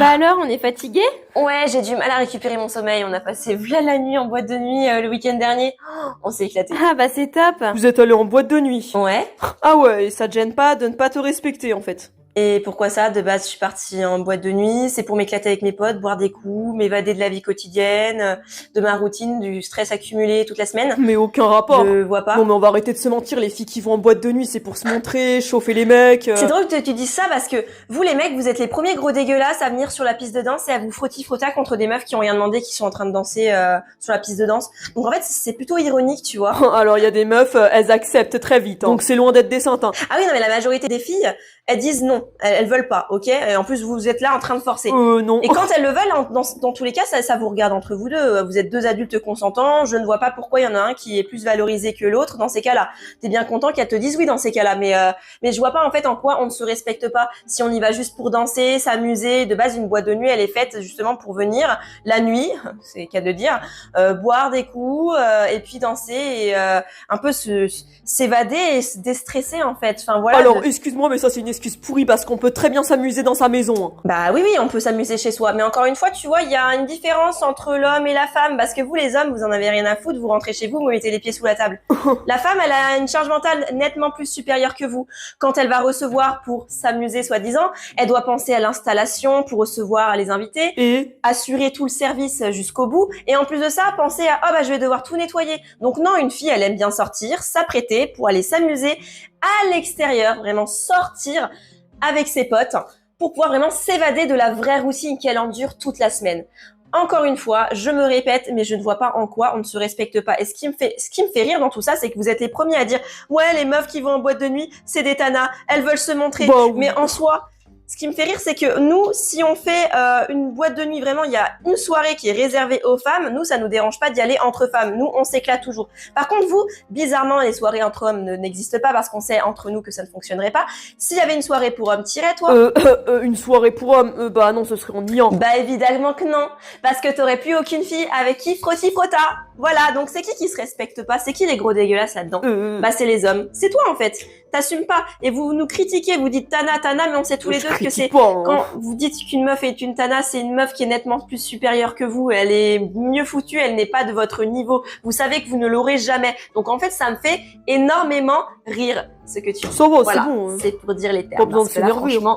Bah alors, on est fatigué? Ouais, j'ai du mal à récupérer mon sommeil. On a passé v'là la nuit en boîte de nuit le week-end dernier. Oh, on s'est éclaté. Ah bah c'est top. Vous êtes allé en boîte de nuit. Ouais. Ah ouais, et ça te gêne pas de ne pas te respecter en fait. Et pourquoi ça? De base, je suis partie en boîte de nuit. C'est pour m'éclater avec mes potes, boire des coups, m'évader de la vie quotidienne, de ma routine, du stress accumulé toute la semaine. Mais aucun rapport. Je vois pas. Non mais on va arrêter de se mentir, les filles qui vont en boîte de nuit, c'est pour se montrer, chauffer les mecs. C'est drôle que tu dises ça parce que vous les mecs, vous êtes les premiers gros dégueulasses à venir sur la piste de danse et à vous frotter contre des meufs qui ont rien demandé, qui sont en train de danser sur la piste de danse. Donc en fait, c'est plutôt ironique, tu vois. Alors il y a des meufs, elles acceptent très vite, hein. Donc c'est loin d'être des saintes, hein. Ah oui, non mais la majorité des filles, elles disent non, elles veulent pas, ok? Et en plus, vous êtes là en train de forcer. Non. Et quand elles le veulent, dans tous les cas, ça vous regarde entre vous deux. Vous êtes deux adultes consentants. Je ne vois pas pourquoi il y en a un qui est plus valorisé que l'autre dans ces cas-là. T'es bien content qu'elles te disent oui dans ces cas-là, mais je vois pas en fait en quoi on ne se respecte pas. Si on y va juste pour danser, s'amuser, de base une boîte de nuit, elle est faite justement pour venir la nuit, c'est qu'à de dire, boire des coups et puis danser et un peu s'évader et se déstresser en fait. Enfin voilà. Alors excuse-moi, mais ça c'est une excuse pourrie parce qu'on peut très bien s'amuser dans sa maison, hein. Bah oui, on peut s'amuser chez soi. Mais encore une fois, tu vois, il y a une différence entre l'homme et la femme. Parce que vous, les hommes, vous en avez rien à foutre. Vous rentrez chez vous, vous mettez les pieds sous la table. La femme, elle a une charge mentale nettement plus supérieure que vous. Quand elle va recevoir pour s'amuser, soi-disant, elle doit penser à l'installation pour recevoir les invités. Et Assurer tout le service jusqu'au bout. Et en plus de ça, penser à, oh bah je vais devoir tout nettoyer. Donc non, une fille, elle aime bien sortir, s'apprêter pour aller s'amuser à l'extérieur. Vraiment sortir avec ses potes pour pouvoir vraiment s'évader de la vraie routine qu'elle endure toute la semaine. Encore une fois, je me répète, mais je ne vois pas en quoi on ne se respecte pas. Et ce qui me fait rire dans tout ça, c'est que vous êtes les premiers à dire « Ouais, les meufs qui vont en boîte de nuit, c'est des tanas, elles veulent se montrer. Bah oui. Mais en soi, ce qui me fait rire, c'est que nous, si on fait une boîte de nuit, vraiment, il y a une soirée qui est réservée aux femmes, nous, ça nous dérange pas d'y aller entre femmes. Nous, on s'éclate toujours. Par contre, vous, bizarrement, les soirées entre hommes n'existent pas parce qu'on sait entre nous que ça ne fonctionnerait pas. S'il y avait une soirée pour hommes, t'irais, toi? Une soirée pour hommes, bah non, ce serait ennuyant. Bah évidemment que non, parce que t'aurais plus aucune fille avec qui frotta. Voilà, donc c'est qui se respecte pas? C'est qui les gros dégueulasses là-dedans? Bah c'est les hommes. C'est toi en fait. T'assumes pas. Et vous nous critiquez, vous dites tana, mais on sait tous les deux que c'est... pas, hein. Quand vous dites qu'une meuf est une tana, c'est une meuf qui est nettement plus supérieure que vous. Elle est mieux foutue, elle n'est pas de votre niveau. Vous savez que vous ne l'aurez jamais. Donc en fait, ça me fait énormément rire ce que tu dis. Ça va, Voilà, c'est bon, hein. c'est pour dire les termes. Pas besoin de parce que là, s'énerver. franchement,